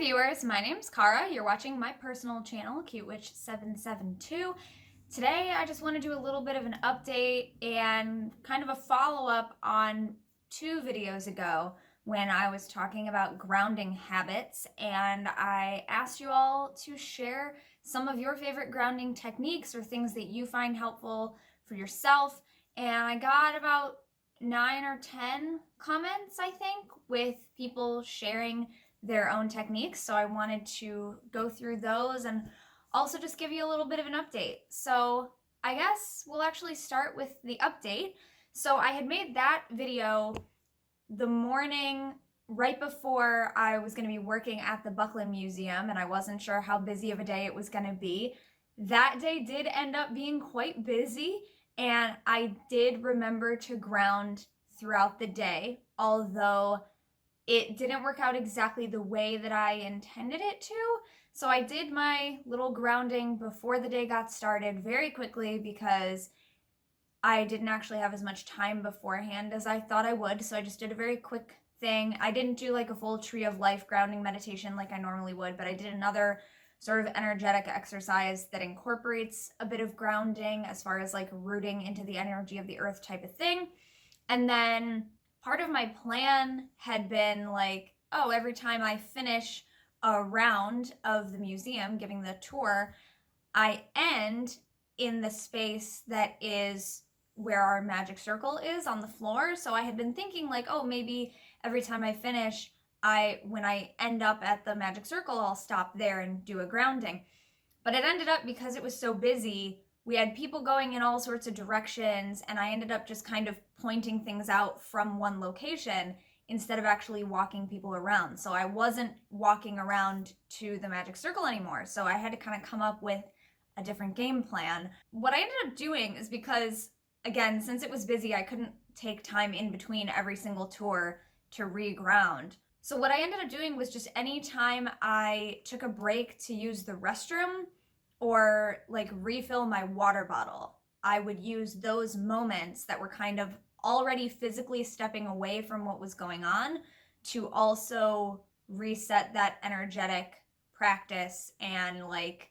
viewers, my name's Cara. You're watching my personal channel, CuteWitch772. Today I just want to do a little bit of an update and kind of a follow-up on 2 videos ago when I was talking about grounding habits, and I asked you all to share some of your favorite grounding techniques or things that you find helpful for yourself, and I got about 9 or 10 comments, I think, with people sharing their own techniques. So I wanted to go through those and also just give you a little bit of an update. So I guess we'll actually start with the update. So I had made that video the morning right before I was going to be working at the Buckland Museum, and I wasn't sure how busy of a day it was going to be. That day did end up being quite busy, and I did remember to ground throughout the day, although it didn't work out exactly the way that I intended it to. So I did my little grounding before the day got started very quickly because I didn't actually have as much time beforehand as I thought I would. So I just did a very quick thing. I didn't do like a full tree of life grounding meditation like I normally would, but I did another sort of energetic exercise that incorporates a bit of grounding as far as like rooting into the energy of the earth type of thing. And then part of my plan had been like, oh, every time I finish a round of the museum, giving the tour, I end in the space that is where our magic circle is on the floor. So I had been thinking like, oh, maybe every time I finish, when I end up at the magic circle, I'll stop there and do a grounding. But it ended up, because it was so busy, we had people going in all sorts of directions, and I ended up just kind of pointing things out from one location instead of actually walking people around. So I wasn't walking around to the magic circle anymore. So I had to kind of come up with a different game plan. What I ended up doing is, because, again, since it was busy, I couldn't take time in between every single tour to re-ground. So what I ended up doing was just anytime I took a break to use the restroom or like refill my water bottle, I would use those moments that were kind of already physically stepping away from what was going on to also reset that energetic practice and like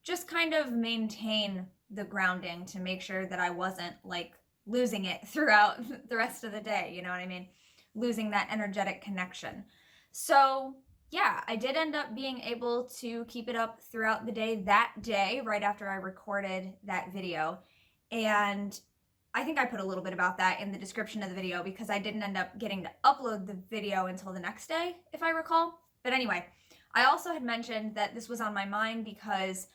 just kind of maintain the grounding to make sure that I wasn't like losing it throughout the rest of the day, you know what I mean? Losing that energetic connection. So yeah, I did end up being able to keep it up throughout the day that day, right after I recorded that video. And I think I put a little bit about that in the description of the video because I didn't end up getting to upload the video until the next day, if I recall. But anyway, I also had mentioned that this was on my mind because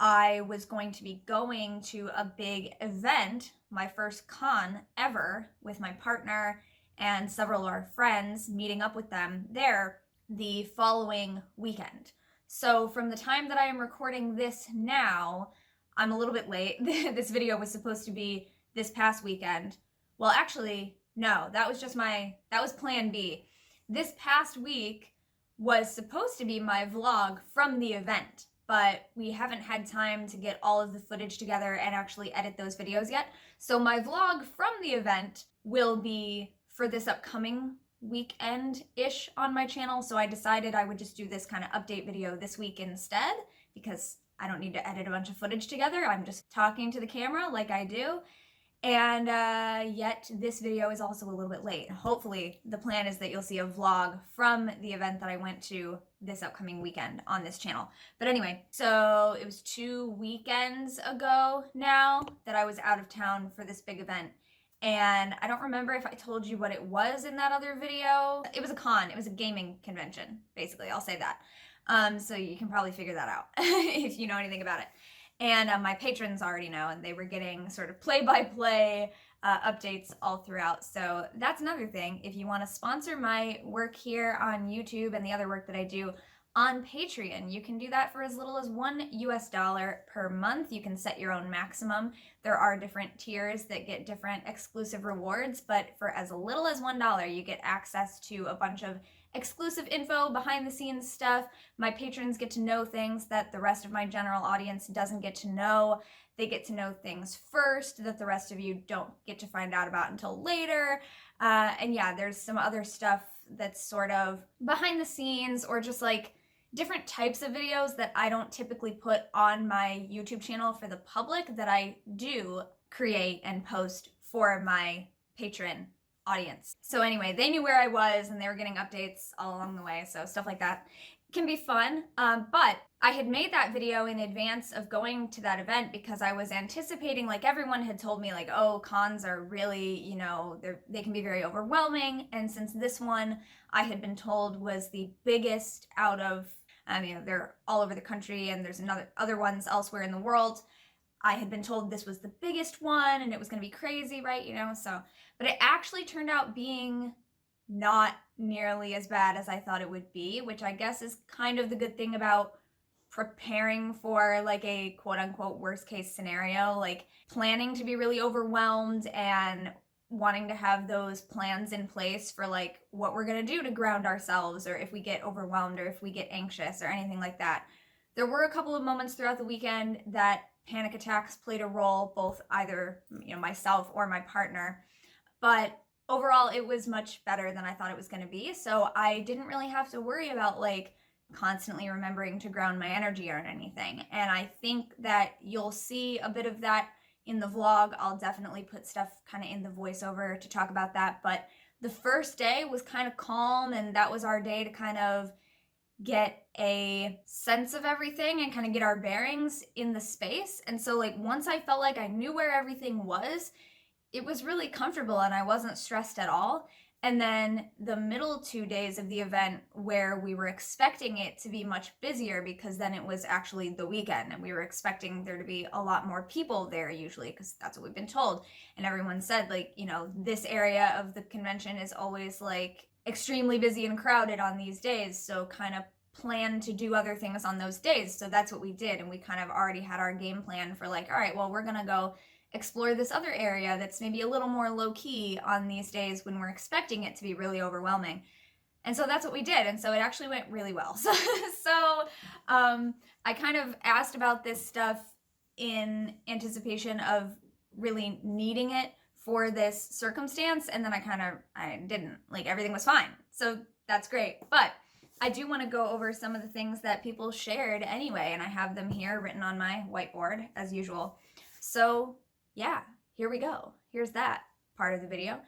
I was going to be going to a big event, my first con ever, with my partner and several of our friends, meeting up with them there the following weekend. So from the time that I am recording this now, I'm a little bit late. This video was supposed to be this past weekend. Well, actually, no, that was plan B. This past week was supposed to be my vlog from the event, but we haven't had time to get all of the footage together and actually edit those videos yet. So my vlog from the event will be for this upcoming weekend-ish on my channel. So I decided I would just do this kind of update video this week instead, because I don't need to edit a bunch of footage together. I'm just talking to the camera like I do. And yet this video is also a little bit late. Hopefully the plan is that you'll see a vlog from the event that I went to this upcoming weekend on this channel. But anyway, so it was 2 weekends ago now that I was out of town for this big event. And I don't remember if I told you what it was in that other video. It was a con. It was a gaming convention, basically. I'll say that. So you can probably figure that out if you know anything about it. And my patrons already know, and they were getting sort of play-by-play updates all throughout. So that's another thing. If you want to sponsor my work here on YouTube and the other work that I do on Patreon, you can do that for as little as $1 per month. You can set your own maximum. There are different tiers that get different exclusive rewards, but for as little as $1, you get access to a bunch of exclusive info, behind the scenes stuff. My patrons get to know things that the rest of my general audience doesn't get to know. They get to know things first that the rest of you don't get to find out about until later. And yeah, there's some other stuff that's sort of behind the scenes or just like different types of videos that I don't typically put on my YouTube channel for the public that I do create and post for my patron audience. So anyway, they knew where I was and they were getting updates all along the way, so stuff like that can be fun. But I had made that video in advance of going to that event because I was anticipating, like everyone had told me, like, oh, cons are really, you know, they can be very overwhelming. And since this one I had been told was the biggest out of, you know, they're all over the country and there's other ones elsewhere in the world. I had been told this was the biggest one and it was going to be crazy, right? You know, so, but it actually turned out being not nearly as bad as I thought it would be, which I guess is kind of the good thing about preparing for like a quote unquote worst case scenario, like planning to be really overwhelmed and wanting to have those plans in place for like what we're going to do to ground ourselves, or if we get overwhelmed or if we get anxious or anything like that. There were a couple of moments throughout the weekend that panic attacks played a role, both either, you know, myself or my partner, but overall it was much better than I thought it was going to be. So I didn't really have to worry about like constantly remembering to ground my energy or anything. And I think that you'll see a bit of that in the vlog. I'll definitely put stuff kind of in the voiceover to talk about that. But the first day was kind of calm, and that was our day to kind of get a sense of everything and kind of get our bearings in the space. And so like once I felt like I knew where everything was, it was really comfortable and I wasn't stressed at all. And then the middle 2 days of the event, where we were expecting it to be much busier because then it was actually the weekend and we were expecting there to be a lot more people there usually, because that's what we've been told. And everyone said, like, you know, this area of the convention is always like extremely busy and crowded on these days, so kind of plan to do other things on those days. So that's what we did, and we kind of already had our game plan for like, all right, well, we're gonna go explore this other area that's maybe a little more low-key on these days when we're expecting it to be really overwhelming. And so that's what we did, and so it actually went really well. So I kind of asked about this stuff in anticipation of really needing it for this circumstance, and then I didn't. Like, everything was fine. So that's great. But I do want to go over some of the things that people shared anyway, and I have them here written on my whiteboard as usual. So yeah, here we go. Here's that part of the video.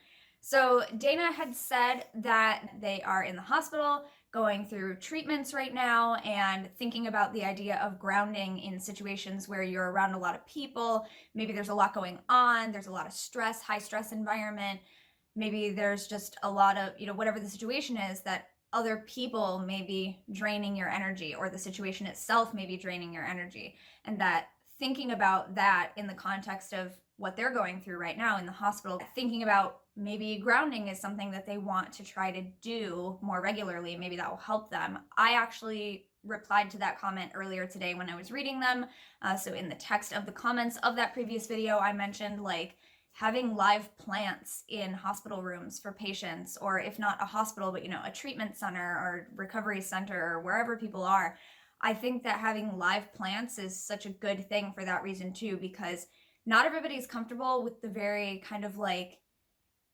So Dana had said that they are in the hospital going through treatments right now and thinking about the idea of grounding in situations where you're around a lot of people. Maybe there's a lot going on, there's a lot of stress, high stress environment. Maybe there's just a lot of, you know, whatever the situation is, that other people may be draining your energy, or the situation itself may be draining your energy. And that thinking about that in the context of what they're going through right now in the hospital, thinking about maybe grounding is something that they want to try to do more regularly. Maybe that will help them. I actually replied to that comment earlier today when I was reading them. So in the text of the comments of that previous video, I mentioned like having live plants in hospital rooms for patients, or if not a hospital, but, you know, a treatment center or recovery center or wherever people are. I think that having live plants is such a good thing for that reason too, because not everybody's comfortable with the very kind of like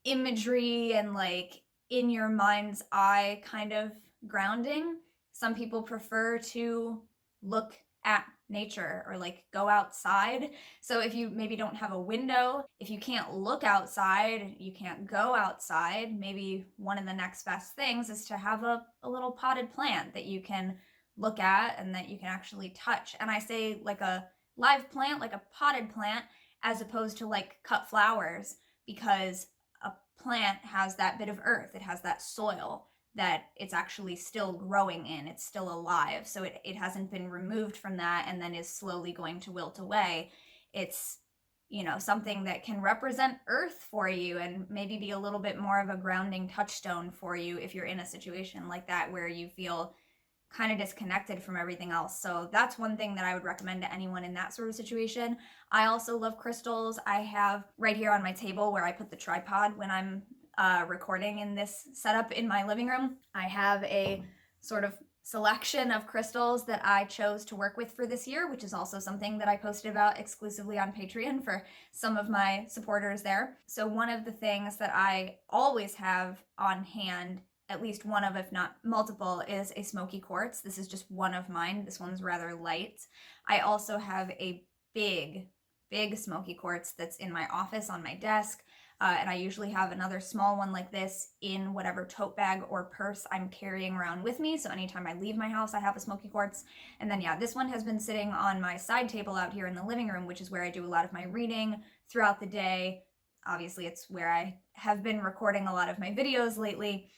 imagery and like in your mind's eye kind of grounding. Some people prefer to look at nature or like go outside. So if you maybe don't have a window, if you can't look outside, you can't go outside, maybe one of the next best things is to have a little potted plant that you can look at and that you can actually touch. And I say like a live plant, like a potted plant, as opposed to like cut flowers, because a plant has that bit of earth, it has that soil that it's actually still growing in, it's still alive, so it hasn't been removed from that and then is slowly going to wilt away. It's, you know, something that can represent earth for you and maybe be a little bit more of a grounding touchstone for you if you're in a situation like that where you feel kind of disconnected from everything else. So that's one thing that I would recommend to anyone in that sort of situation. I also love crystals. I have right here on my table where I put the tripod when I'm recording in this setup in my living room. I have a sort of selection of crystals that I chose to work with for this year, which is also something that I posted about exclusively on Patreon for some of my supporters there. So one of the things that I always have on hand at least one of, if not multiple, is a smoky quartz. This is just one of mine. This one's rather light. I also have a big smoky quartz that's in my office on my desk. And I usually have another small one like this in whatever tote bag or purse I'm carrying around with me. So anytime I leave my house, I have a smoky quartz. And then, yeah, this one has been sitting on my side table out here in the living room, which is where I do a lot of my reading throughout the day. Obviously, it's where I have been recording a lot of my videos lately.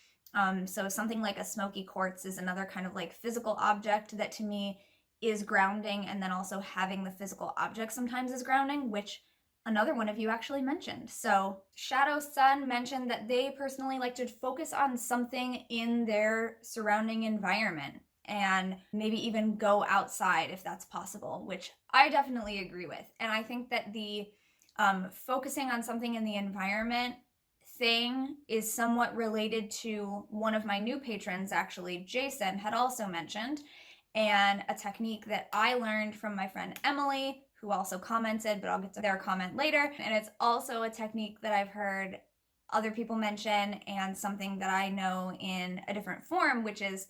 So something like a smoky quartz is another kind of like physical object that to me is grounding. And then also having the physical object sometimes is grounding, which another one of you actually mentioned. So Shadow Sun mentioned that they personally like to focus on something in their surrounding environment and maybe even go outside if that's possible, which I definitely agree with. And I think that the focusing on something in the environment thing is somewhat related to one of my new patrons, actually, Jason, had also mentioned, and a technique that I learned from my friend Emily, who also commented, but I'll get to their comment later. And it's also a technique that I've heard other people mention and something that I know in a different form, which is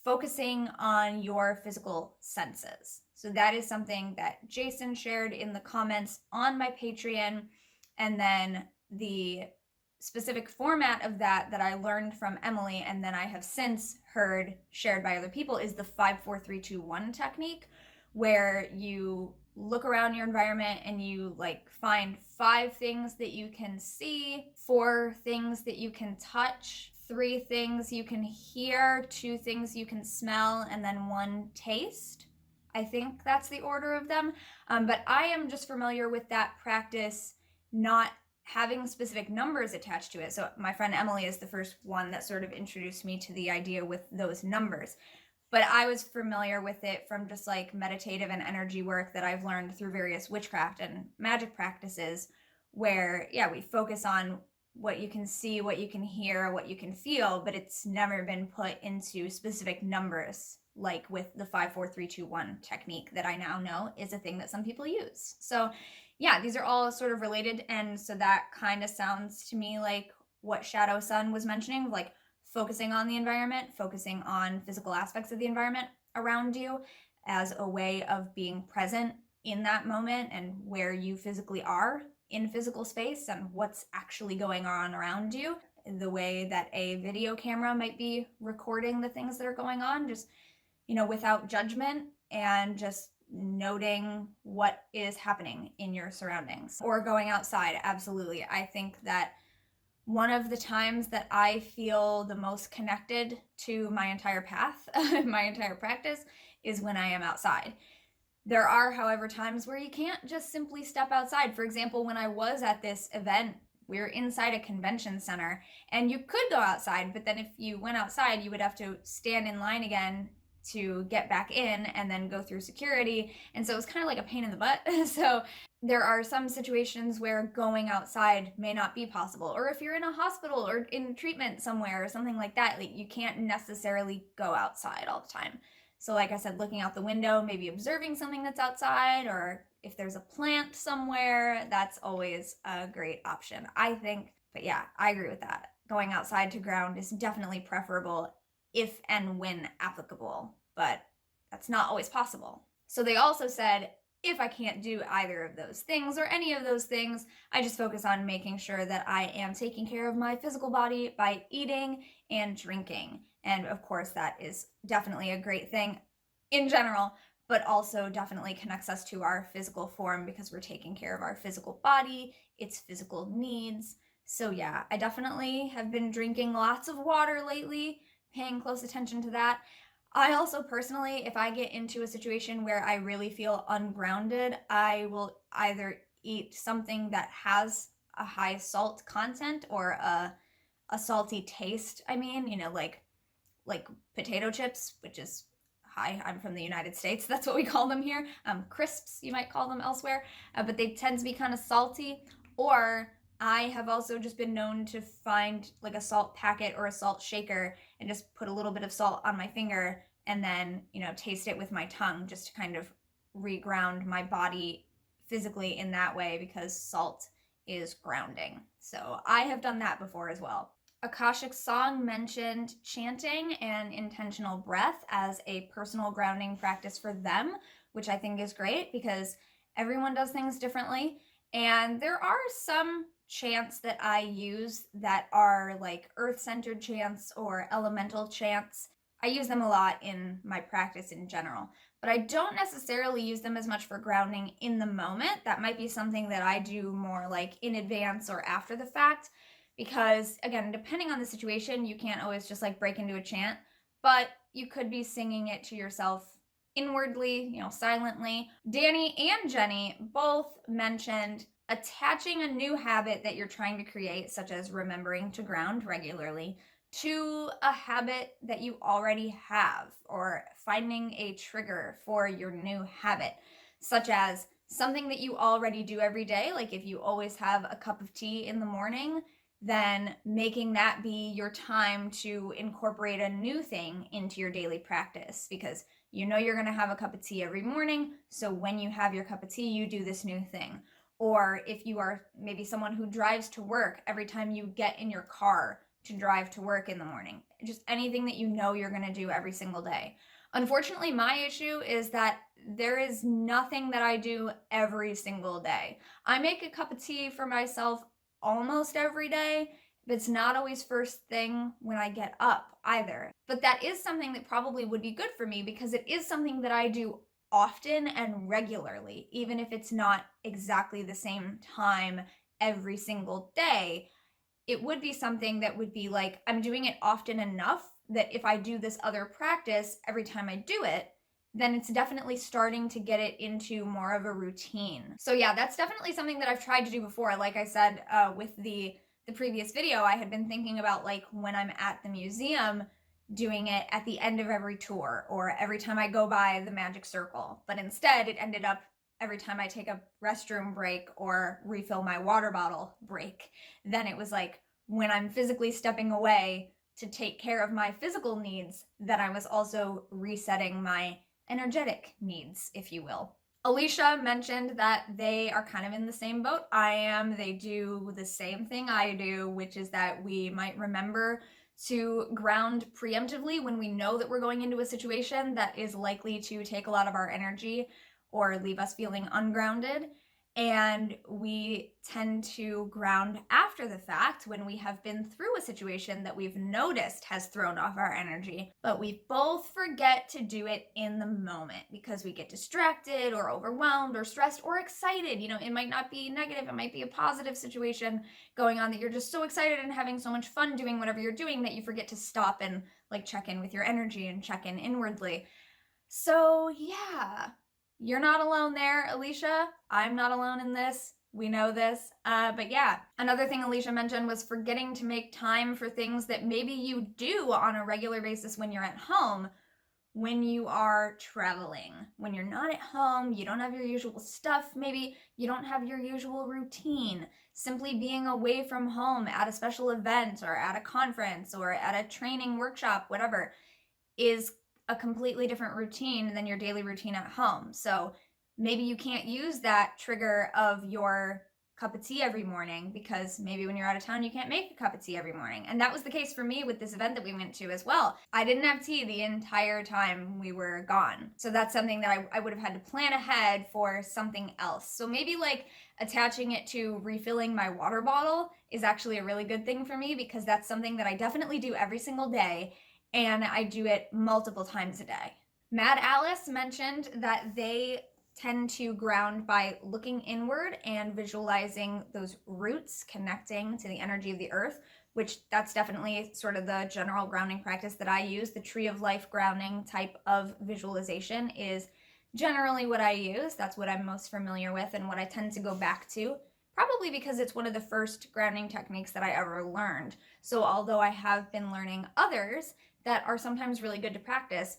focusing on your physical senses. So that is something that Jason shared in the comments on my Patreon. And then the specific format of that I learned from Emily and then I have since heard shared by other people is the 5, 4, 3, 2, 1 technique, where you look around your environment and you like find 5 things that you can see, 4 things that you can touch, 3 things you can hear, 2 things you can smell, and then 1 taste. I think that's the order of them. But I am just familiar with that practice not having specific numbers attached to it. So my friend Emily is the first one that sort of introduced me to the idea with those numbers. But I was familiar with it from just like meditative and energy work that I've learned through various witchcraft and magic practices where, yeah, we focus on what you can see, what you can hear, what you can feel, but it's never been put into specific numbers like with the 5, 4, 3, 2, 1 technique that I now know is a thing that some people use. So yeah, these are all sort of related. And so that kind of sounds to me like what Shadow Sun was mentioning, like focusing on the environment, focusing on physical aspects of the environment around you as a way of being present in that moment and where you physically are in physical space and what's actually going on around you. The way that a video camera might be recording the things that are going on, just, you know, without judgment and just noting what is happening in your surroundings. Or going outside, absolutely. I think that one of the times that I feel the most connected to my entire path, my entire practice, is when I am outside. There are, however, times where you can't just simply step outside. For example, when I was at this event, we were inside a convention center, and you could go outside, but then if you went outside, you would have to stand in line again to get back in and then go through security. And so it was kind of like a pain in the butt. So there are some situations where going outside may not be possible. Or if you're in a hospital or in treatment somewhere or something like that, like you can't necessarily go outside all the time. So like I said, looking out the window, maybe observing something that's outside, or if there's a plant somewhere, that's always a great option, I think. But yeah, I agree with that. Going outside to ground is definitely preferable if and when applicable, but that's not always possible. So they also said, if I can't do either of those things or any of those things, I just focus on making sure that I am taking care of my physical body by eating and drinking. And of course, that is definitely a great thing in general, but also definitely connects us to our physical form because we're taking care of our physical body, its physical needs. So yeah, I definitely have been drinking lots of water lately, paying close attention to that. I also personally, if I get into a situation where I really feel ungrounded, I will either eat something that has a high salt content or a salty taste. I mean, you know, like potato chips, which is, hi, I'm from the United States. That's what we call them here. Crisps, you might call them elsewhere, but they tend to be kind of salty. Or I have also just been known to find like a salt packet or a salt shaker and just put a little bit of salt on my finger and then, you know, taste it with my tongue just to kind of reground my body physically in that way because salt is grounding. So I have done that before as well. Akashic Song mentioned chanting and intentional breath as a personal grounding practice for them, which I think is great because everyone does things differently. And there are some chants that I use that are like earth-centered chants or elemental chants. I use them a lot in my practice in general, but I don't necessarily use them as much for grounding in the moment. That might be something that I do more like in advance or after the fact, because again, depending on the situation, you can't always just like break into a chant, but you could be singing it to yourself inwardly, silently. Danny and Jenny both mentioned attaching a new habit that you're trying to create, such as remembering to ground regularly, to a habit that you already have, or finding a trigger for your new habit, such as something that you already do every day. Like if you always have a cup of tea in the morning, then making that be your time to incorporate a new thing into your daily practice, because you know you're going to have a cup of tea every morning. So when you have your cup of tea, you do this new thing. Or if you are maybe someone who drives to work, every time you get in your car to drive to work in the morning, just anything that you know you're going to do every single day. Unfortunately, my issue is that there is nothing that I do every single day. I make a cup of tea for myself almost every day, but it's not always first thing when I get up either. But that is something that probably would be good for me because it is something that I do often and regularly, even if it's not exactly the same time every single day. It would be something that would be like, I'm doing it often enough that if I do this other practice every time I do it, then it's definitely starting to get it into more of a routine. So yeah, that's definitely something that I've tried to do before. Like I said, with the previous video, I had been thinking about like when I'm at the museum, doing it at the end of every tour or every time I go by the magic circle. But instead it ended up every time I take a restroom break or refill my water bottle break. Then it was like when I'm physically stepping away to take care of my physical needs, that I was also resetting my energetic needs, if you will. Alicia mentioned that they are kind of in the same boat I am. They do the same thing I do, which is that we might remember to ground preemptively when we know that we're going into a situation that is likely to take a lot of our energy or leave us feeling ungrounded. And we tend to ground after the fact when we have been through a situation that we've noticed has thrown off our energy, but we both forget to do it in the moment because we get distracted or overwhelmed or stressed or excited. It might not be negative, it might be a positive situation going on that you're just so excited and having so much fun doing whatever you're doing that you forget to stop and like check in with your energy and check in inwardly. So yeah. You're not alone there, Alicia. I'm not alone in this. We know this. But yeah, another thing Alicia mentioned was forgetting to make time for things that maybe you do on a regular basis when you're at home, when you are traveling. When you're not at home, you don't have your usual stuff, maybe you don't have your usual routine. Simply being away from home at a special event or at a conference or at a training workshop, whatever, is a completely different routine than your daily routine at home. So maybe you can't use that trigger of your cup of tea every morning because maybe when you're out of town you can't make a cup of tea every morning. And that was the case for me with this event that we went to as well. I didn't have tea the entire time we were gone. So that's something that I would have had to plan ahead for something else. So maybe like attaching it to refilling my water bottle is actually a really good thing for me because that's something that I definitely do every single day. And I do it multiple times a day. Mad Alice mentioned that they tend to ground by looking inward and visualizing those roots connecting to the energy of the earth, which that's definitely sort of the general grounding practice that I use. The tree of life grounding type of visualization is generally what I use. That's what I'm most familiar with and what I tend to go back to, probably because it's one of the first grounding techniques that I ever learned. So although I have been learning others that are sometimes really good to practice,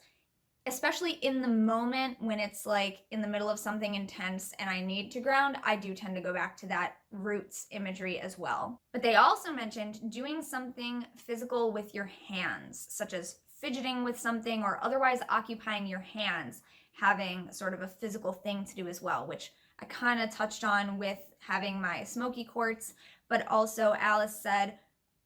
especially in the moment when it's like in the middle of something intense and I need to ground, I do tend to go back to that roots imagery as well. But they also mentioned doing something physical with your hands, such as fidgeting with something or otherwise occupying your hands, having sort of a physical thing to do as well, which I kind of touched on with having my smoky quartz. But also Alice said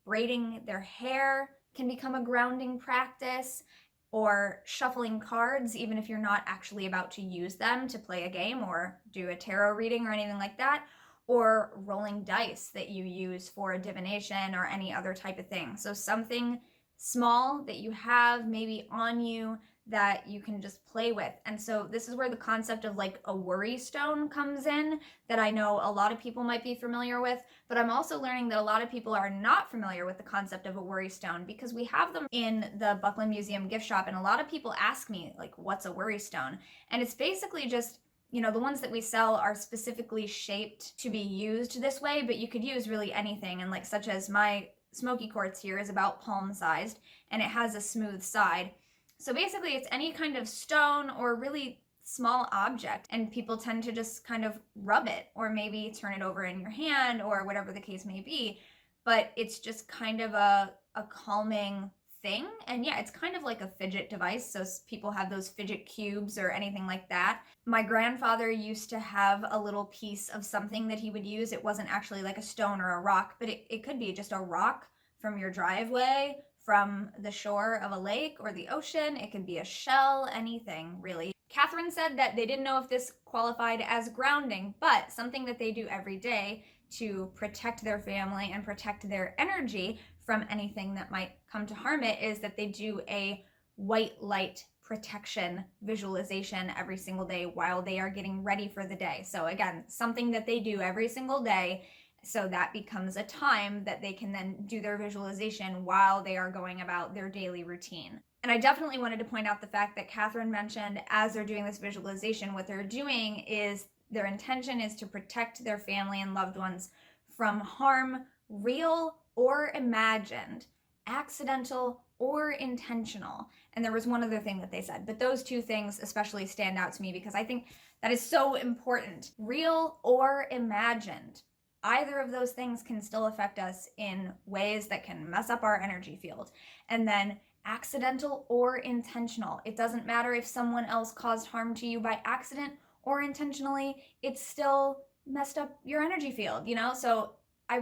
braiding their hair can become a grounding practice, or shuffling cards, even if you're not actually about to use them to play a game or do a tarot reading or anything like that, or rolling dice that you use for a divination or any other type of thing. So something small that you have maybe on you that you can just play with. And so this is where the concept of like a worry stone comes in, that I know a lot of people might be familiar with, but I'm also learning that a lot of people are not familiar with the concept of a worry stone, because we have them in the Buckland Museum gift shop, and a lot of people ask me like, what's a worry stone? And it's basically just, you know, the ones that we sell are specifically shaped to be used this way, but you could use really anything. And like, such as my smoky quartz here is about palm sized, and it has a smooth side. So basically it's any kind of stone or really small object, and people tend to just kind of rub it or maybe turn it over in your hand or whatever the case may be. But it's just kind of a calming thing. And yeah, it's kind of like a fidget device. So people have those fidget cubes or anything like that. My grandfather used to have a little piece of something that he would use. It wasn't actually like a stone or a rock, but it could be just a rock from your driveway, from the shore of a lake or the ocean. It could be a shell, anything really. Catherine said that they didn't know if this qualified as grounding, but something that they do every day to protect their family and protect their energy from anything that might come to harm it is that they do a white light protection visualization every single day while they are getting ready for the day. So again, something that they do every single day, so that becomes a time that they can then do their visualization while they are going about their daily routine. And I definitely wanted to point out the fact that Catherine mentioned, as they're doing this visualization, what they're doing is their intention is to protect their family and loved ones from harm, real or imagined, accidental or intentional. And there was one other thing that they said, but those two things especially stand out to me because I think that is so important. Real or imagined. Either of those things can still affect us in ways that can mess up our energy field. And then accidental or intentional. It doesn't matter if someone else caused harm to you by accident or intentionally, it's still messed up your energy field, you know? So I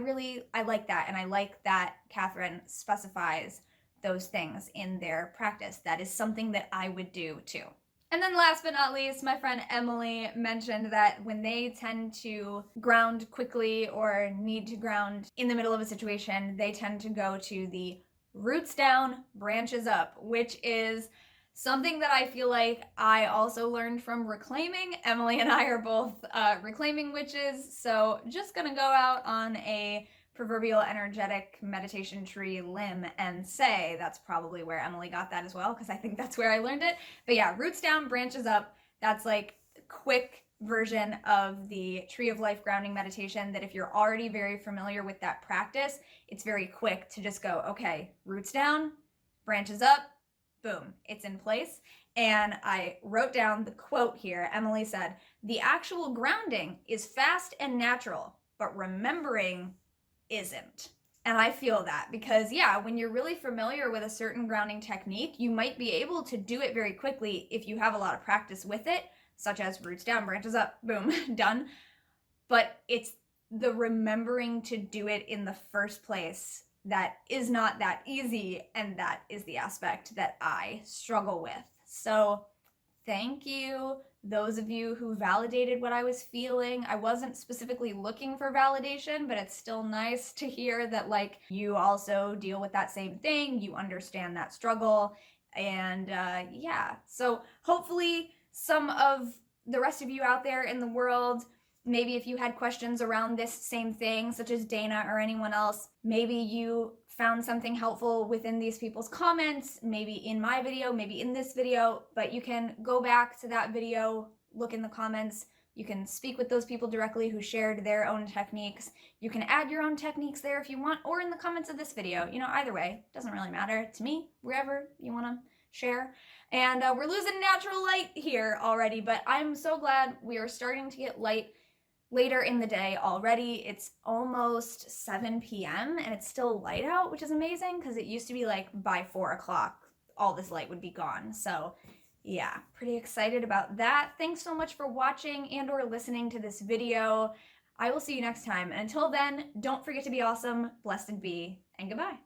like that. And I like that Catherine specifies those things in their practice. That is something that I would do too. And then last but not least, my friend Emily mentioned that when they tend to ground quickly or need to ground in the middle of a situation, they tend to go to the roots down, branches up, which is something that I feel like I also learned from reclaiming. Emily and I are both reclaiming witches, so just gonna go out on a proverbial energetic meditation tree limb and say that's probably where Emily got that as well, because I think that's where I learned it. But yeah, roots down, branches up. That's like a quick version of the Tree of Life grounding meditation that if you're already very familiar with that practice, it's very quick to just go, okay, roots down, branches up, boom, it's in place. And I wrote down the quote here. Emily said, "The actual grounding is fast and natural, but remembering isn't." And I feel that because, yeah, when you're really familiar with a certain grounding technique, you might be able to do it very quickly if you have a lot of practice with it, such as roots down, branches up, boom, done. But it's the remembering to do it in the first place that is not that easy, and that is the aspect that I struggle with. So thank you, those of you who validated what I was feeling. I wasn't specifically looking for validation, but it's still nice to hear that like you also deal with that same thing, you understand that struggle, and yeah. So hopefully some of the rest of you out there in the world, maybe if you had questions around this same thing, such as Dana or anyone else, maybe you found something helpful within these people's comments, maybe in my video, maybe in this video, but you can go back to that video, look in the comments, you can speak with those people directly who shared their own techniques. You can add your own techniques there if you want, or in the comments of this video. You know, either way, doesn't really matter to me, wherever you want to share. And we're losing natural light here already, but I'm so glad we are starting to get light later in the day already. It's almost 7 p.m. and it's still light out, which is amazing because it used to be like by 4 o'clock, all this light would be gone. So yeah, pretty excited about that. Thanks so much for watching and or listening to this video. I will see you next time. And until then, don't forget to be awesome, blessed and be, and goodbye.